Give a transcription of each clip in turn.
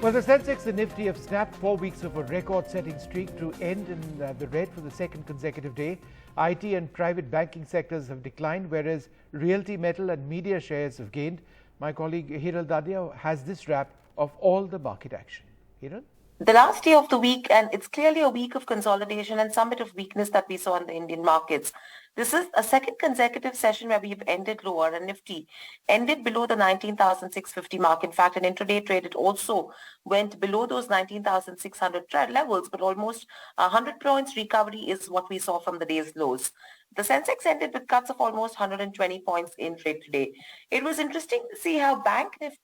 Well, the Sensex and Nifty have snapped 4 weeks of a record-setting streak to end in the red for the second consecutive day. IT and private banking sectors have declined, whereas realty, metal and media shares have gained. My colleague Hiral Dadia has this wrap of all the market action. Hiral? The last day of the week, and it's clearly a week of consolidation and some bit of weakness that we saw in the Indian markets. This is a second consecutive session where we've ended lower, and Nifty ended below the 19,650 mark. In fact, an intraday trade, it also went below those 19,600 levels, but almost 100 points recovery is what we saw from the day's lows. The Sensex ended with cuts of almost 120 points in trade today. It was interesting to see how Bank Nifty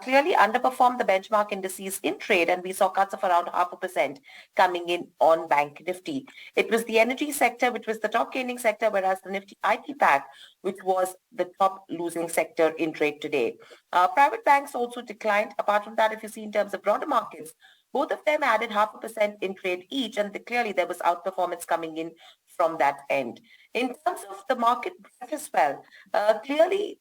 clearly underperformed the benchmark indices in trade, and we saw cuts of around 0.5% coming in on Bank Nifty. It was the energy sector which was the top gaining sector, whereas the Nifty IT pack, which was the top losing sector in trade today. Private banks also declined. Apart from that, if you see in terms of broader markets, both of them added 0.5% in trade each, and clearly there was outperformance coming in from that end. In terms of the market as well, clearly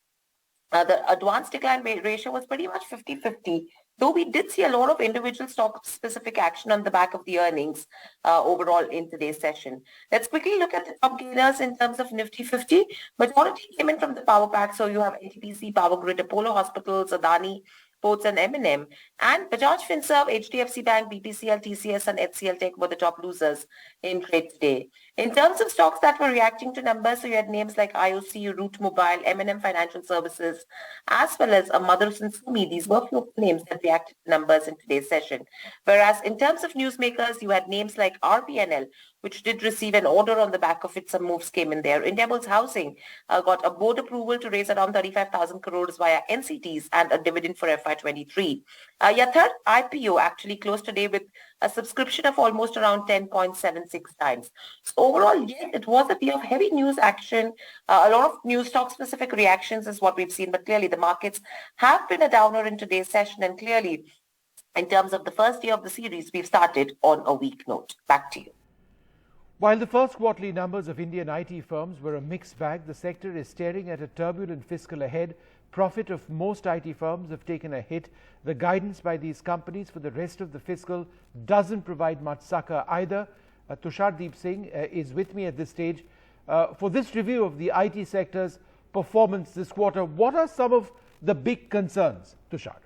the advanced decline ratio was pretty much 50-50, though we did see a lot of individual stock-specific action on the back of the earnings overall in today's session. Let's quickly look at the top gainers in terms of Nifty 50. Majority came in from the power pack, so you have NTPC, Power Grid, Apollo Hospitals, Adani Ports and M&M, and Bajaj Finserv, HDFC Bank, BPCL, TCS and HCL Tech were the top losers in trade today. In terms of stocks that were reacting to numbers, so you had names like IOC, Route Mobile, M&M Financial Services, as well as Motherson Sumi. These were few names that reacted to numbers in today's session. Whereas in terms of newsmakers, you had names like RPNL, which did receive an order on the back of it. Some moves came in there. Indiabulls Housing got a board approval to raise around 35,000 crores via NCTs and a dividend for FY23. Your third IPO actually closed today with a subscription of almost around 10.76 times. So overall, yes, it was a day of heavy news action. A lot of news stock specific reactions is what we've seen, but clearly the markets have been a downer in today's session, and clearly in terms of the first day of the series, we've started on a weak note. Back to you. While the first quarterly numbers of Indian IT firms were a mixed bag, the sector is staring at a turbulent fiscal ahead. Profit of most IT firms have taken a hit. The guidance by these companies for the rest of the fiscal doesn't provide much succor either. Tushar Deep Singh is with me at this stage. For this review of the IT sector's performance this quarter, what are some of the big concerns, Tushar?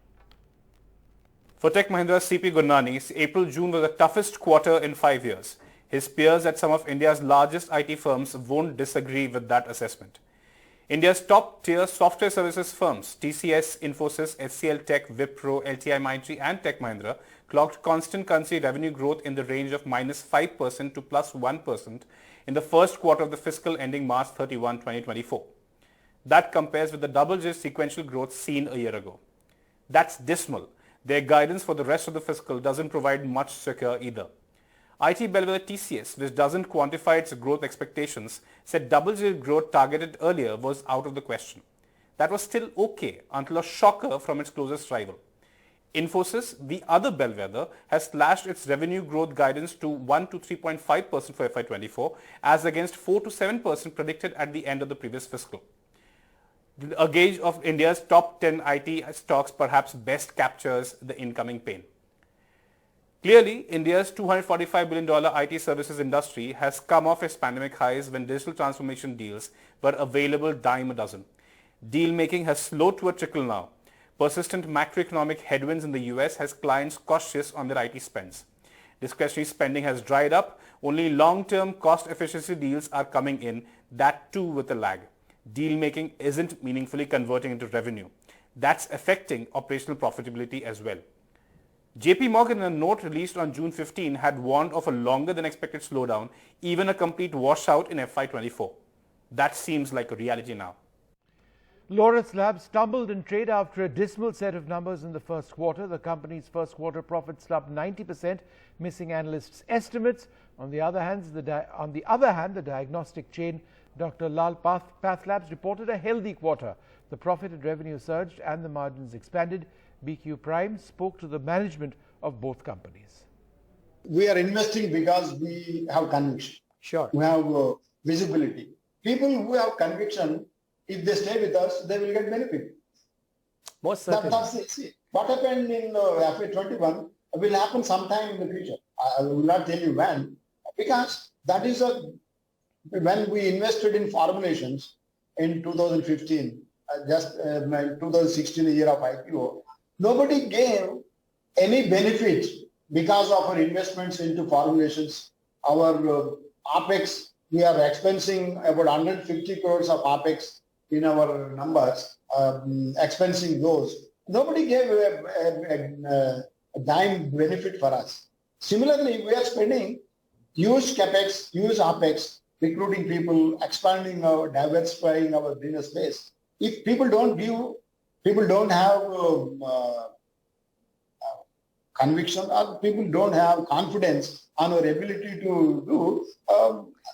For Tech Mahindra's CP Gurnani, April-June was the toughest quarter in 5 years. His peers at some of India's largest IT firms won't disagree with that assessment. India's top-tier software services firms, TCS, Infosys, HCL Tech, Wipro, LTIMindtree and Tech Mahindra clocked constant currency revenue growth in the range of -5% to +1% in the first quarter of the fiscal ending March 31, 2024. That compares with the double-digit sequential growth seen a year ago. That's dismal. Their guidance for the rest of the fiscal doesn't provide much succor either. IT bellwether TCS, which doesn't quantify its growth expectations, said double-digit growth targeted earlier was out of the question. That was still okay until a shocker from its closest rival. Infosys, the other bellwether, has slashed its revenue growth guidance to 1 to 3.5% for FY24 as against 4 to 7% predicted at the end of the previous fiscal. A gauge of India's top 10 IT stocks perhaps best captures the incoming pain. Clearly, India's $245 billion IT services industry has come off its pandemic highs when digital transformation deals were available dime a dozen. Deal making has slowed to a trickle now. Persistent macroeconomic headwinds in the US has clients cautious on their IT spends. Discretionary spending has dried up. Only long-term cost efficiency deals are coming in, that too with a lag. Deal making isn't meaningfully converting into revenue. That's affecting operational profitability as well. JP Morgan, in a note released on June 15, had warned of a longer than expected slowdown, even a complete washout in FY24. That seems like a reality now. Lal Path Labs stumbled in trade after a dismal set of numbers in the first quarter. The company's first quarter profits slumped 90%, missing analysts' estimates. On the other hand, the diagnostic chain Dr. Lal Path Labs reported a healthy quarter. The profit and revenue surged and the margins expanded. BQ Prime spoke to the management of both companies. We are investing because we have conviction. Sure. We have visibility. People who have conviction, if they stay with us, they will get benefit. Most certainly. What happened in FY21 will happen sometime in the future. I will not tell you when, because that is when we invested in formulations in 2015, just 2016, the year of IPO, nobody gave any benefit because of our investments into formulations. Our OPEX, we are expensing about 150 crores of OPEX in our numbers, expensing those. Nobody gave a dime benefit for us. Similarly, we are spending huge CapEx, huge OPEX, recruiting people, expanding diversifying our business base. If people don't have conviction, or people don't have confidence on our ability to do,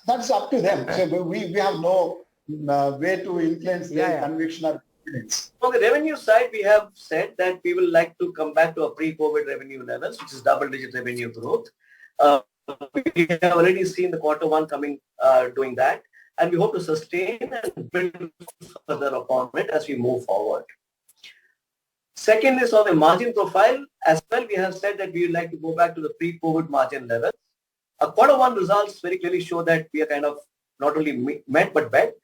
that's up to them. So we have no way to influence their conviction or confidence. On the revenue side, we have said that we will like to come back to our pre-COVID revenue levels, which is double-digit revenue growth. We have already seen the Q1 coming, doing that, and we hope to sustain and build further upon it as we move forward. Second is on the margin profile as well. We have said that we would like to go back to the pre-COVID margin levels. Our Q1 results very clearly show that we are kind of not only met but bet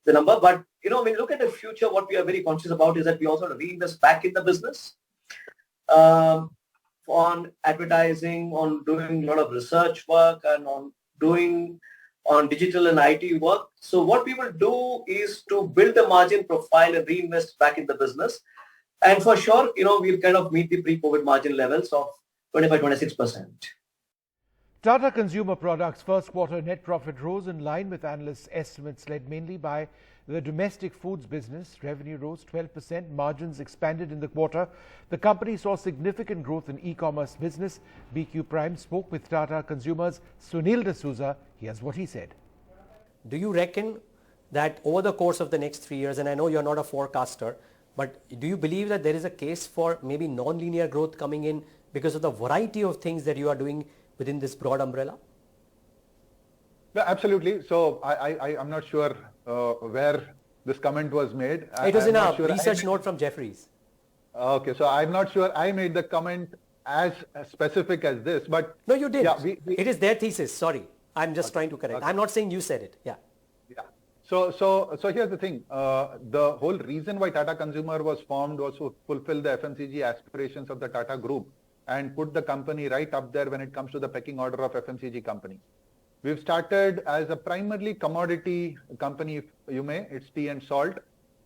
the number. But when you look at the future, what we are very conscious about is that we also reinvest back in the business. On advertising, on doing a lot of research work, and on digital and IT work. So what we will do is to build the margin profile and reinvest back in the business. And for sure, we'll kind of meet the pre-COVID margin levels of 25-26%. Tata Consumer Products' first quarter net profit rose in line with analysts' estimates, led mainly by the domestic foods business. Revenue rose 12%, margins expanded in the quarter. The company saw significant growth in e-commerce business. BQ Prime spoke with Tata Consumer's Sunil D'Souza. Here's what he said. Do you reckon that over the course of the next 3 years, and I know you're not a forecaster, but do you believe that there is a case for maybe non-linear growth coming in because of the variety of things that you are doing within this broad umbrella? Yeah, absolutely. So I'm not sure where this comment was made. It was in a research note from Jefferies. Okay, so I'm not sure I made the comment as specific as this, but... No, you did. Yeah, it is their thesis, sorry. I'm just trying to correct. I'm not saying you said it. Yeah. Yeah. So here's the thing. The whole reason why Tata Consumer was formed was to fulfill the FMCG aspirations of the Tata Group and put the company right up there when it comes to the pecking order of FMCG company. We've started as a primarily commodity company, if you may, it's tea and salt.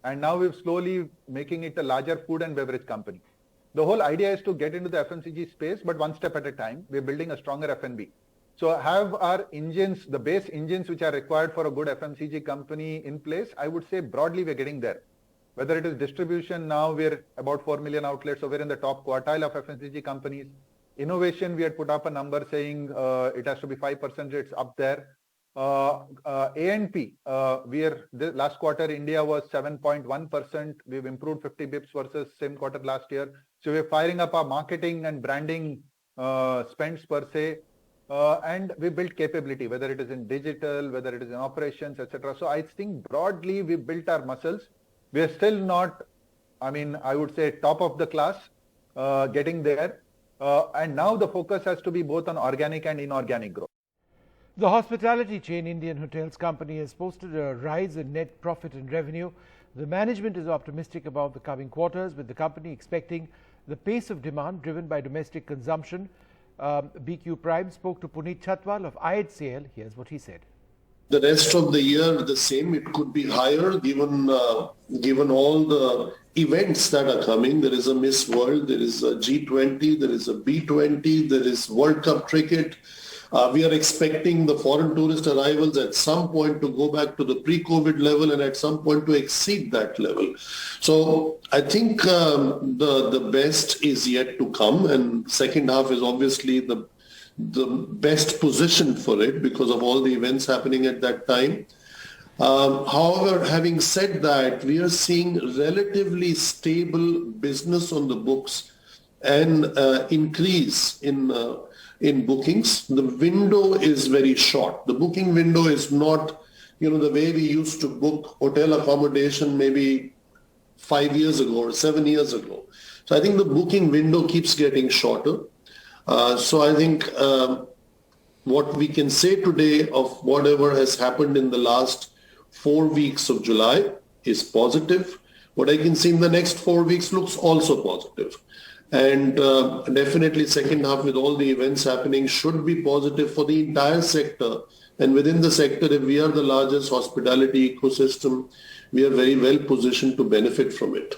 And now we're slowly making it a larger food and beverage company. The whole idea is to get into the FMCG space, but one step at a time. We're building a stronger F&B. So have our engines, the base engines which are required for a good FMCG company in place. I would say broadly we're getting there. Whether it is distribution, now we're about 4 million outlets, so we're in the top quartile of FMCG companies. Innovation, we had put up a number saying it has to be 5%, it's up there. A&P, last quarter India was 7.1%. We've improved 50 bips versus same quarter last year. So we're firing up our marketing and branding spends per se. And we built capability, whether it is in digital, whether it is in operations, etc. So I think broadly we built our muscles. We are still not, I would say top of the class, getting there. And now the focus has to be both on organic and inorganic growth. The hospitality chain Indian Hotels Company has posted a rise in net profit and revenue. The management is optimistic about the coming quarters, with the company expecting the pace of demand driven by domestic consumption. BQ Prime spoke to Puneet Chatwal of IHCL. Here's what he said. The rest of the year, the same. It could be higher given all the events that are coming. There is a Miss World, there is a G20, there is a B20, there is World Cup cricket. We are expecting the foreign tourist arrivals at some point to go back to the pre-COVID level and at some point to exceed that level. So I think the best is yet to come, and second half is obviously the best position for it because of all the events happening at that time. However, having said that, we are seeing relatively stable business on the books and increase in bookings. The window is very short. The booking window is not, the way we used to book hotel accommodation maybe 5 years ago or 7 years ago. So I think the booking window keeps getting shorter. So I think what we can say today of whatever has happened in the last 4 weeks of July is positive. What I can see in the next 4 weeks looks also positive. And definitely second half with all the events happening should be positive for the entire sector. And within the sector, if we are the largest hospitality ecosystem, we are very well positioned to benefit from it.